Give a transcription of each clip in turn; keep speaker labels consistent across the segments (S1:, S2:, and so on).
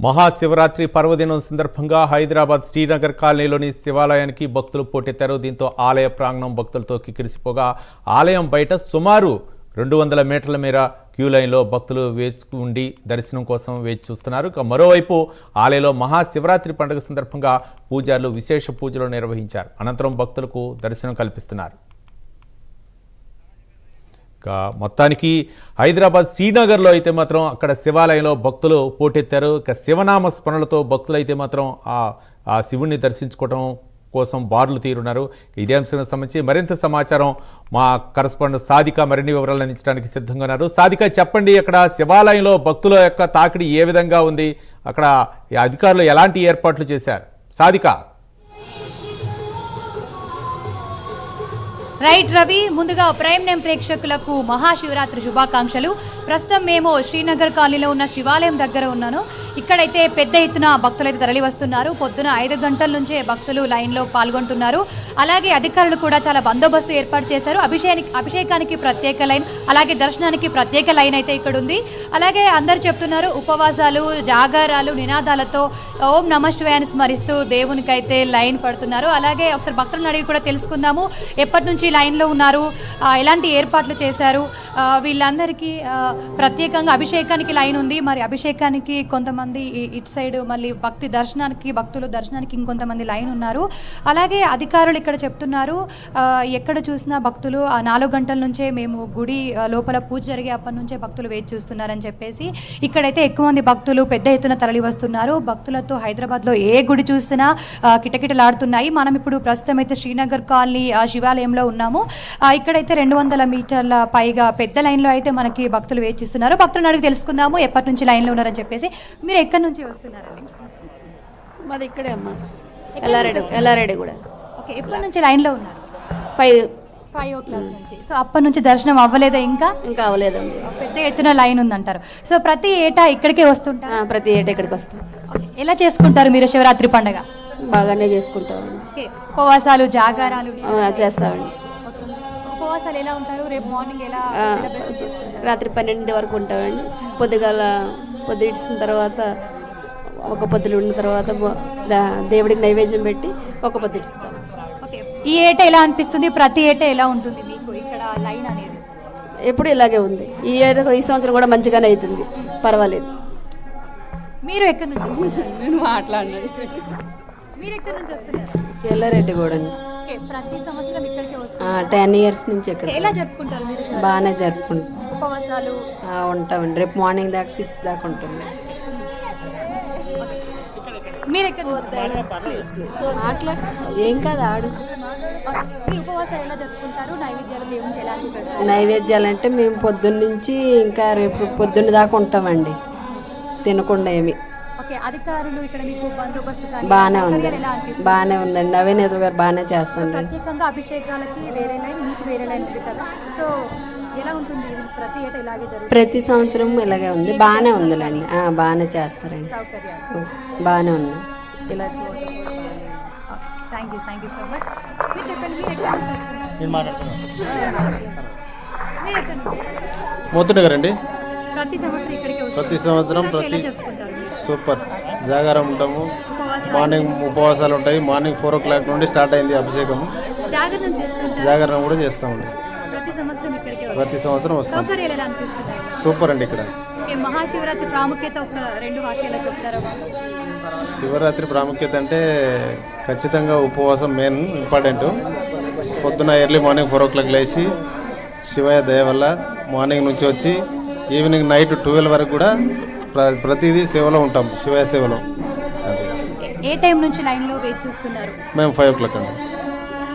S1: మహాశివరాత్రి పర్వదినం సందర్భంగా హైదరాబాద్ శ్రీనగర్ కాలనీలోని శివాలయానికి భక్తులు పోటెత్తారు. దీంతో ఆలయ ప్రాంగణం భక్తులతో కిక్కిరిసిపోగా ఆలయం బయట సుమారు 200 మీటర్ల మేర క్యూ లైన్లో భక్తులు వేచి ఉండి దర్శనం కోసం వేచి చూస్తున్నారు. మరోవైపు ఆలయంలో మహాశివరాత్రి పండుగ సందర్భంగా పూజారులు విశేష పూజలు నిర్వహించారు. అనంతరం భక్తులకు దర్శనం కల్పిస్తున్నారు. మొత్తానికి హైదరాబాద్ శ్రీనగర్లో అయితే మాత్రం అక్కడ శివాలయంలో భక్తులు పోటెత్తారు. ఇక శివనామ స్మరణలతో భక్తులు అయితే మాత్రం ఆ శివుణ్ణి దర్శించుకోవడం కోసం బారులు తీరున్నారు. ఇదే అంశానికి సంబంధించి మరింత సమాచారం మా కరెస్పాండెంట్ సాదిక మరిన్ని వివరాలు అందించడానికి సిద్ధంగా ఉన్నారు. సాదిక, చెప్పండి, అక్కడ శివాలయంలో భక్తుల యొక్క తాకిడి ఏ విధంగా ఉంది, అక్కడ అధికారులు ఎలాంటి ఏర్పాట్లు చేశారు? సాదిక.
S2: రైట్ రవి, ముందుగా ప్రైమ్ నేమ్ ప్రేక్షకులకు మహాశివరాత్రి శుభాకాంక్షలు. ప్రస్తుతం మేము శ్రీనగర్ కాలనీలో ఉన్న శివాలయం దగ్గర ఉన్నాను. ఇక్కడైతే పెద్ద ఎత్తున భక్తులు అయితే తరలి వస్తున్నారు. పొద్దున 5 గంటల నుంచే భక్తులు లైన్లో పాల్గొంటున్నారు. అలాగే అధికారులు కూడా చాలా బందోబస్తు ఏర్పాటు చేశారు. అభిషేకానికి ప్రత్యేక లైన్, అలాగే దర్శనానికి ప్రత్యేక లైన్ అయితే ఇక్కడ ఉంది. అలాగే అందరు చెప్తున్నారు, ఉపవాసాలు, జాగారాలు, నినాదాలతో ఓం నమః శివాయని స్మరిస్తూ దేవునికైతే లైన్ పడుతున్నారు. అలాగే ఒకసారి భక్తులను అడిగి కూడా తెలుసుకుందాము, ఎప్పటి నుంచి లైన్లో ఉన్నారు, ఎలాంటి ఏర్పాట్లు చేశారు. వీళ్ళందరికీ ప్రత్యేకంగా అభిషేకానికి లైన్ ఉంది. మరి అభిషేకానికి కొంతమంది ఇటు సైడ్, మళ్ళీ భక్తులు దర్శనానికి ఇంకొంతమంది లైన్ ఉన్నారు. అలాగే అధికారులు ఇక్కడ చెప్తున్నారు, ఎక్కడ చూసినా భక్తులు 4 గంటల నుంచే మేము గుడి లోపల పూజ జరిగే అప్పటి నుంచే భక్తులు వేచి చూస్తున్నారని చెప్పేసి ఇక్కడైతే ఎక్కువ మంది భక్తులు పెద్ద ఎత్తున తరలి వస్తున్నారు. భక్తులతో హైదరాబాద్లో ఏ గుడి చూసినా కిటకిటలాడుతున్నాయి. మనం ఇప్పుడు ప్రస్తుతం అయితే శ్రీనగర్ కాలనీ శివాలయంలో ఉన్నాము. ఇక్కడైతే 200 మీటర్ల పైగా పెద్ద లైన్లో అయితే మనకి భక్తులు వేచిస్తున్నారు. భక్తులను అడిగి తెలుసుకుందాము ఎప్పటి నుంచి లైన్లో ఉన్నారని చెప్పేసి. మీరు ఎక్కడి నుంచి వస్తున్నారండి?
S3: మాది ఇక్కడే అమ్మా, ఎల్లారెడ్డి కూడా.
S2: ఓకే, ఎప్పటి నుంచి లైన్లో ఉన్నారు? 5 o'clock నుంచి. సో అప్పటి నుంచి దర్శనం అవ్వలేదా? ఇంకా
S3: అవ్వలేదండి.
S2: పెద్ద ఎత్తున లైన్ ఉందంటారు. సో ప్రతి ఏటా ఇక్కడికే వస్తుంటారు?
S3: ప్రతి ఏటా ఇక్కడికి వస్తాం.
S2: ఎలా చేసుకుంటారు మీరు శివరాత్రి పండుగ?
S3: బాగానే చేసుకుంటాం.
S2: ఉపవాసాలు, జాగారాలు
S3: చేస్తామండి.
S2: ఉపవాసాలు ఎలా ఉంటారు? రేపు మార్నింగ్ ఎలా?
S3: రాత్రి 12 వరకు ఉంటామండి. పొద్దు ఇడిసిన తర్వాత ఒక పొద్దులు ఉన్న తర్వాత దేవుడికి నైవేద్యం పెట్టి ఒక పొద్దు ఇడుస్తాం.
S2: ఓకే, ఈ ఏట ఎలా అనిపిస్తుంది? ప్రతి ఏట ఎలా ఉంటుంది మీకు ఇక్కడ లైన్ అనేది?
S3: ఎప్పుడు ఇలాగే ఉంది. ఈ సంవత్సరం కూడా మంచిగానే అవుతుంది, పర్వాలేదు.
S2: మీరు ఎక్కడి నుంచి వస్తున్నారు?
S3: నేను మాట్లాడినది.
S2: మీరు ఎక్కడి నుంచి వస్తున్నారు?
S4: ఎల్లారెడ్డి కూడా.
S2: ప్రతి సంవత్సరం ఇక్కడికి వస్తారు?
S4: 10 years నుంచి ఇక్కడ.
S2: ఎలా జరుపుకుంటారు మీరు?
S4: బాగానే జరుపుకుంటాం.
S2: ఉపవాసాలు
S4: ఉంటామండి. రేపు మార్నింగ్ దాకా 6 దాకా ఉంటుంది.
S2: మీరు ఎక్కడ
S4: ఏం కాదు, ఆడు.
S2: మీరు ఉపవాసాలు ఎలా జరుపుకుంటారు? నైవేద్యాలు దేవునికి ఎలాంటి పెడతారు?
S4: నైవేద్యాలు అంటే మేము పొద్దున్న నుంచి ఇంకా రేపు పొద్దున్న దాకా ఉంటామండి, తినకుండా ఏమి.
S2: ఓకే, అధికారులు ఇక్కడ మీకు బందోబస్తు
S4: బాగానే ఉంది, బాగానే ఉందండి. నవీన్ యాదవ్ గారు బాగానే చేస్తాండి.
S2: ప్రత్యేకంగా అభిషేకాలకి వేరే లైన్, మీకు వేరే లైన్ ఉంది కదా, సో ఎలా ఉంటుంది? ప్రతి ఏటా ఇలాగే జరుగుతుంది?
S4: ప్రతి సంవత్సరం ఇలాగే ఉంది, బాగానే ఉందిలేండి. బాగానే చేస్తారండి, బాగానే ఉంది. ఇలా
S2: థ్యాంక్ యూ సో మచ్. మీరు చెప్పండి, మీరు ఎక్కడ
S5: మోతునగర్ అండి.
S2: ప్రతి సంవత్సరం ఇక్కడికి
S5: ప్రతి సంవత్సరం సూపర్ జాగారం ఉంటాము. మార్నింగ్ ఉపవాసాలు ఉంటాయి. మార్నింగ్ 4 o'clock నుండి స్టార్ట్ అయింది అభిషేకం. జాగరణ కూడా చేస్తామండి. ప్రతి సంవత్సరం వస్తాం. సూపర్ అండి. ఇక్కడ
S2: మహాశివరాత్రి ప్రాముఖ్యత ఒక 2 వాక్యాలు చెప్తారా?
S5: శివరాత్రి ప్రాముఖ్యత అంటే ఖచ్చితంగా ఉపవాసం మెయిన్ ఇంపార్టెంట్. పొద్దున ఎర్లీ మార్నింగ్ 4 o'clock లేచి శివయ్య దయ వల్ల మార్నింగ్ నుంచి వచ్చి ఈవినింగ్ నైట్ 12 వరకు కూడా ప్రతిదీ సేవలో ఉంటాం, శివయ్య సేవలో.
S2: ఏ టైం నుంచి లైన్లో వేచి చూస్తున్నారు?
S5: మేము 5 o'clock అండి.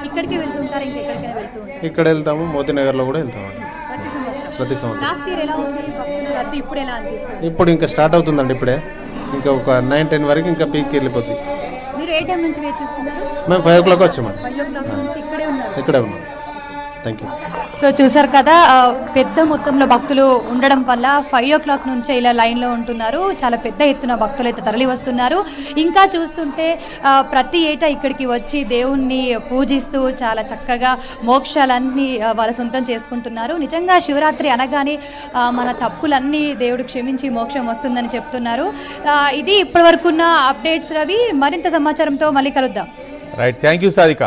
S2: ఇక్కడికి వెళ్తుంటారు? ఇంకెక్కడికైనా వెళ్తుంటారు?
S5: ఇక్కడ వెళ్తాము, మోతీనగర్లో కూడా వెళ్తామండి ప్రతి సంవత్సరం. ఇప్పుడు ఇంకా స్టార్ట్ అవుతుందండి. ఇప్పుడే ఇంకా ఒక 9-10 వరకు ఇంకా పీక్కి వెళ్ళిపోతుంది.
S2: మీరు ఏ టైం నుంచి వేచి చూస్తున్నారు?
S5: మేము 5 o'clock వచ్చామండి. ఇక్కడే ఉన్నాం. Thank you.
S2: సో చూసారు కదా, పెద్ద మొత్తంలో భక్తులు ఉండడం వల్ల 5 o'clock నుంచే ఇలా లైన్లో ఉంటున్నారు. చాలా పెద్ద ఎత్తున భక్తులు అయితే తరలి వస్తున్నారు. ఇంకా చూస్తుంటే ప్రతి ఏటా ఇక్కడికి వచ్చి దేవుణ్ణి పూజిస్తూ చాలా చక్కగా మోక్షాలన్నీ వాళ్ళ సొంతం చేసుకుంటున్నారు. నిజంగా శివరాత్రి అనగానే మన తప్పులన్నీ దేవుడు క్షమించి మోక్షం వస్తుందని చెప్తున్నారు. ఇది ఇప్పటి వరకున్న అప్డేట్స్. రవి, మరింత సమాచారంతో మళ్ళీ కలుద్దాం.
S1: Right, thank you Sadhika.